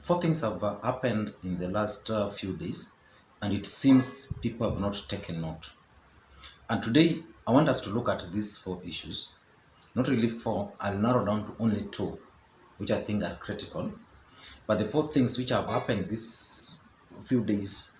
four things have happened in the last few days, and it seems people have not taken note. And today, I want us to look at these four issues. Not really four, I'll narrow down to only two, which I think are critical. But the four things which have happened these few days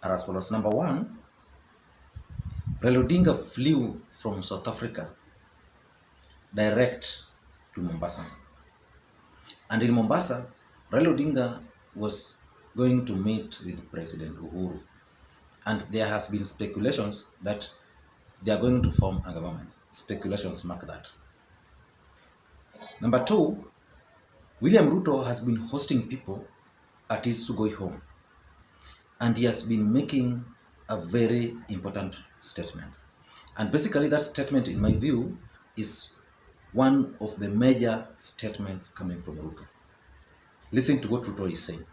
are as follows. Number one, Raila Odinga flew from South Africa direct to Mombasa. And in Mombasa, Raila Odinga was going to meet with President Uhuru. And there has been speculations that they are going to form a government. Speculations mark that. Number two, William Ruto has been hosting people at his Sugoi home. And he has been making a very important statement. And basically that statement, in my view, is one of the major statements coming from Ruto. Listen to what Ruto is saying.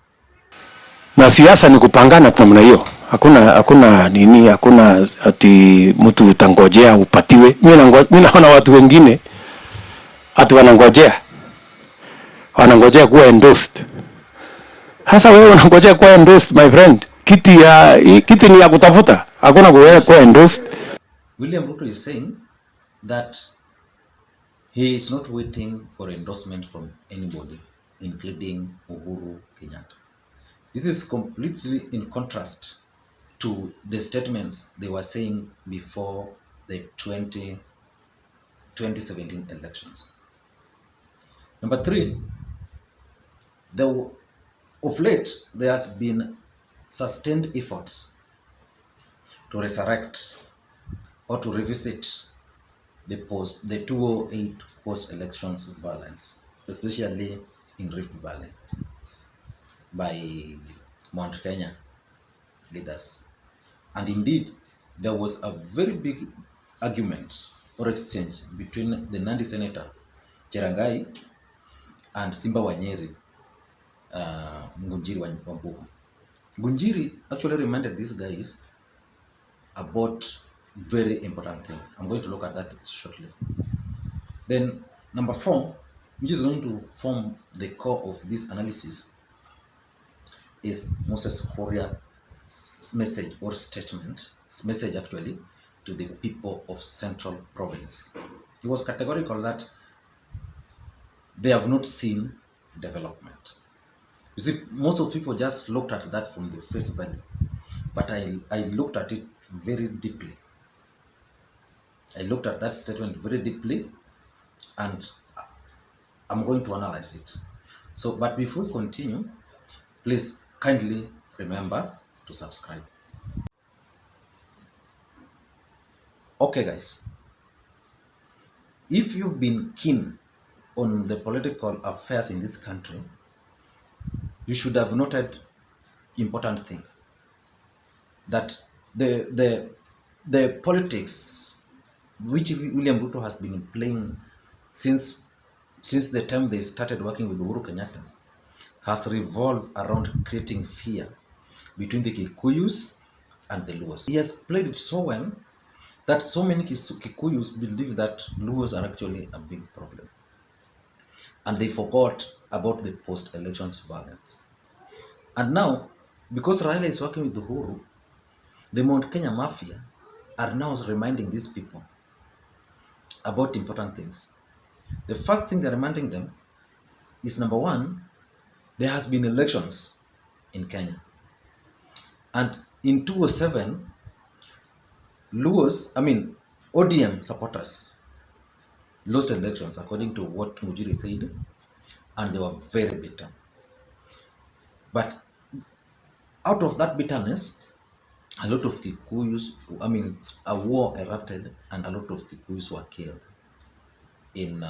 Na siasa ni kupangana namna hiyo. Hakuna ati mtu utangojea upatiwe. Mimi naona watu wengine ati wanangojea kuwa endorsed. Hasa wewe unangojea kuwa endorsed, my friend. Kiti ni ya kutafuta. Hakuna kuwa endorsed. William Ruto is saying that he is not waiting for endorsement from anybody, including Uhuru Kenyatta. This is completely in contrast to the statements they were saying before the 2017 elections. Number three, of late, there has been sustained efforts to resurrect or to revisit the 2008 post-elections violence, especially in Rift Valley, by Mount Kenya leaders. And indeed, there was a very big argument or exchange between the Nandi Senator, Cherangai, and Simba Wanyeri, Ngunjiri Wambugu. Ngunjiri actually reminded these guys about very important thing. I'm going to look at that shortly. Then number four, which is going to form the core of this analysis, is Moses Kuria's message or statement, message actually, to the people of Central Province. He was categorical that they have not seen development. You see, most of people just looked at that from the face value, but I looked at it very deeply. I looked at that statement very deeply, and I'm going to analyze it. So, but before we continue, please kindly remember to subscribe. Okay, guys. If you've been keen on the political affairs in this country, you should have noted important thing, that the politics which William Ruto has been playing since the time they started working with Uhuru Kenyatta has revolved around creating fear between the Kikuyus and the Luos. He has played it so well that so many Kikuyus believe that Luos are actually a big problem. And they forgot about the post-elections violence. And now, because Raila is working with Uhuru, the Mount Kenya Mafia are now reminding these people about important things. The first thing they're reminding them is, number one, there has been elections in Kenya. And in 2007, ODM supporters lost elections according to what Mujiri said, and they were very bitter. But out of that bitterness, a lot of Kikuyus, a war erupted and a lot of Kikuyus were killed in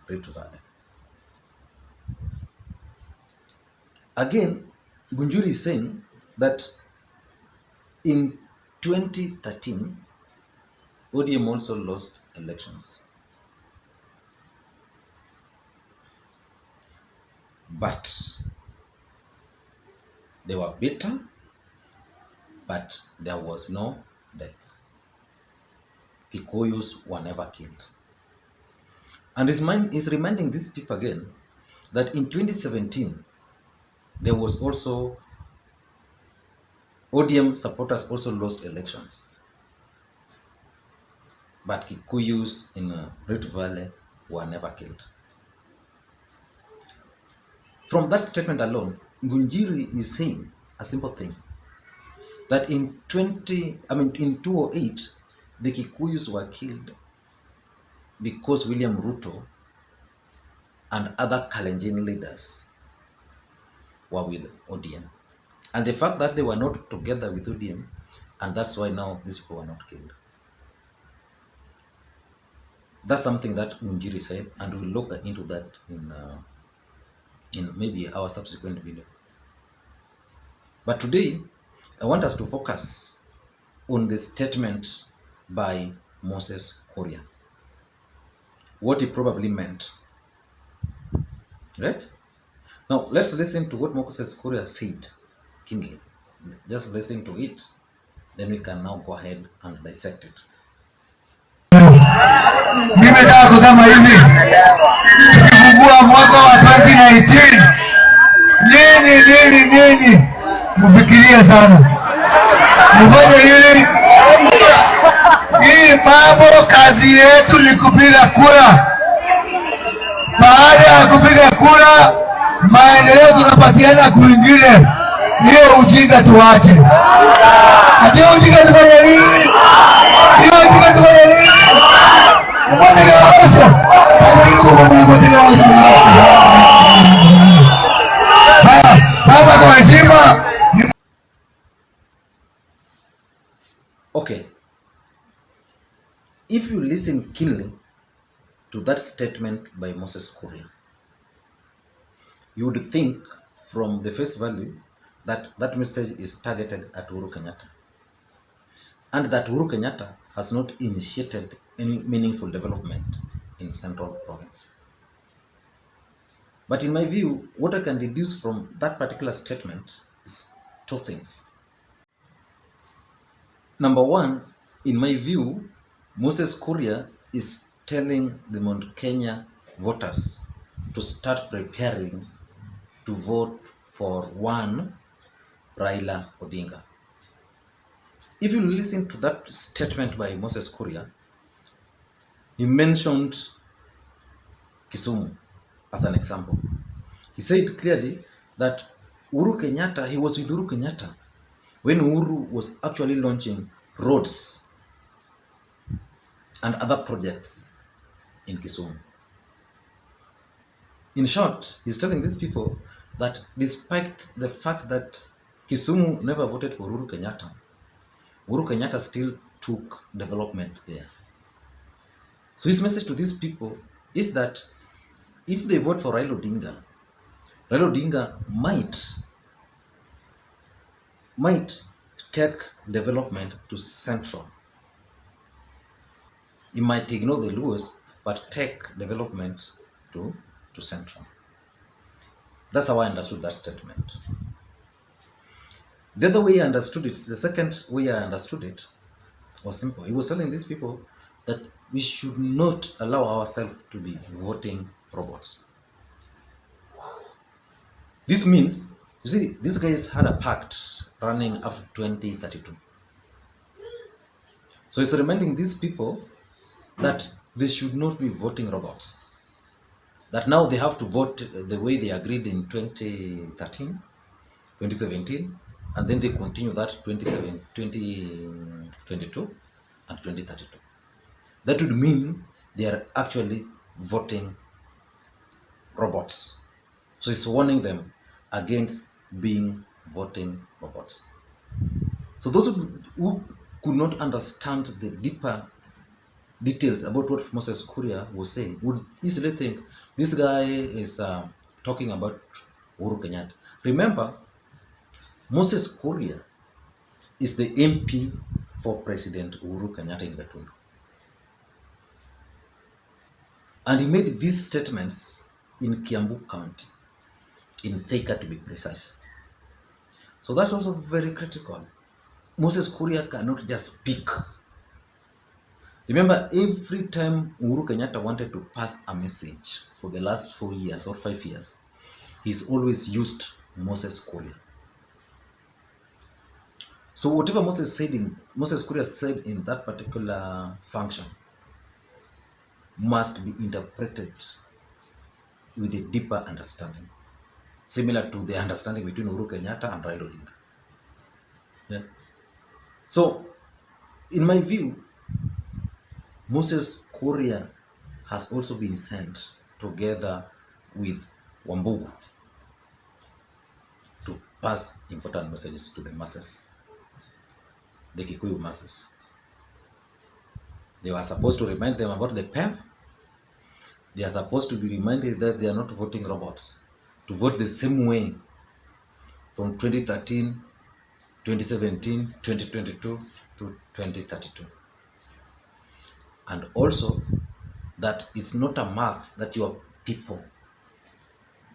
Rift Valley. Again, Gunjuri is saying that in 2013, ODM also lost elections. But they were bitter, but there was no death. Kikuyus were never killed. And he's reminding these people again that in 2017, There was also ODM supporters also lost elections, but Kikuyus in Rift Valley were never killed. From that statement alone, Ngunjiri is saying a simple thing, that in 2008, the Kikuyus were killed because William Ruto and other Kalenjin leaders were with ODM. And the fact that they were not together with ODM, and that's why now these people were not killed. That's something that Ngunjiri said, and we'll look into that in maybe our subsequent video. But today, I want us to focus on the statement by Moses Kuria, what he probably meant. Right? Now, let's listen to what Moses Kuria said keenly. Just listen to it, then we can now go ahead and dissect it. Mimi nataka kusema hivi, tukifungua mwaka wa 2019, nyinyi mfikirie sana, mfanye hili. Hii mambo, kazi yetu ni kupiga kura. Baada ya kupiga kura, maendeleo tunapatiana kwingine. Hiyo ujinga tuache. Hiyo ujinga tufanye nini? Hiyo ujinga tufanye nini? Okay, if you listen keenly to that statement by Moses Kuria, you would think from the face value that that message is targeted at Uhuru Kenyatta, and that Uhuru Kenyatta has not initiated any meaningful development in Central Province. But in my view, what I can deduce from that particular statement is two things. Number one, in my view, Moses Kuria is telling the Mount Kenya voters to start preparing to vote for one Raila Odinga. If you listen to that statement by Moses Kuria, he mentioned Kisumu as an example. He said clearly that Uhuru Kenyatta, he was with Uhuru Kenyatta when Uhuru was actually launching roads and other projects in Kisumu. In short, he's telling these people that despite the fact that Kisumu never voted for Uhuru Kenyatta still took development there. So his message to these people is that if they vote for Raila Odinga might take development to Central. He might ignore the Luos, but take development to Central. That's how I understood that statement. The other way I understood it, the second way I understood it, was simple. He was telling these people that we should not allow ourselves to be voting robots. This means, you see, these guys had a pact running up to 2032. So it's reminding these people that they should not be voting robots. That now they have to vote the way they agreed in 2013, 2017, and then they continue that 2022 and 2032. That would mean they are actually voting robots. So it's warning them against being voting robots. So those who could not understand the deeper details about what Moses Kuria was saying would easily think this guy is talking about Uhuru Kenyatta. Remember, Moses Kuria is the MP for President Uhuru Kenyatta in Gatundu. And he made these statements in Kiambu County, in Thika to be precise. So that's also very critical. Moses Kuria cannot just speak. Remember, every time Uhuru Kenyatta wanted to pass a message for the last 4 years or 5 years, he's always used Moses Kuria. So whatever Moses Kuria said in that particular function must be interpreted with a deeper understanding, similar to the understanding between Uhuru Kenyatta and Raila Odinga. Yeah. So, in my view, Moses Kuria has also been sent together with Wambugu to pass important messages to the masses, the Kikuyu masses. They were supposed to remind them about the PEP. They are supposed to be reminded that they are not voting robots, to vote the same way from 2013, 2017, 2022 to 2032. And also that it's not a must that your people,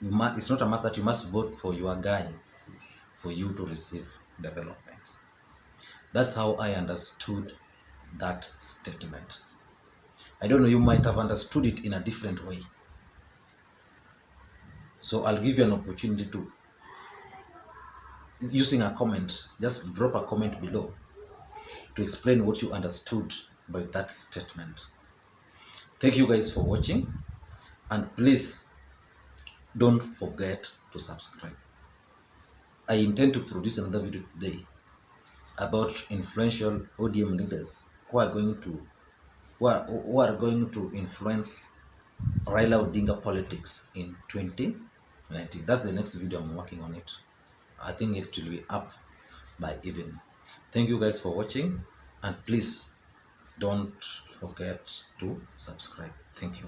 it's not a must that you must vote for your guy for you to receive development. That's how I understood that statement. I don't know, you might have understood it in a different way. So I'll give you an opportunity to, using a comment, just drop a comment below to explain what you understood by that statement. Thank you guys for watching, and please don't forget to subscribe. I intend to produce another video today about influential ODM leaders who are going to influence Raila Odinga politics in 2019. That's the next video. I'm working on it. I think it will be up by evening. Thank you guys for watching, and please don't forget to subscribe. Thank you.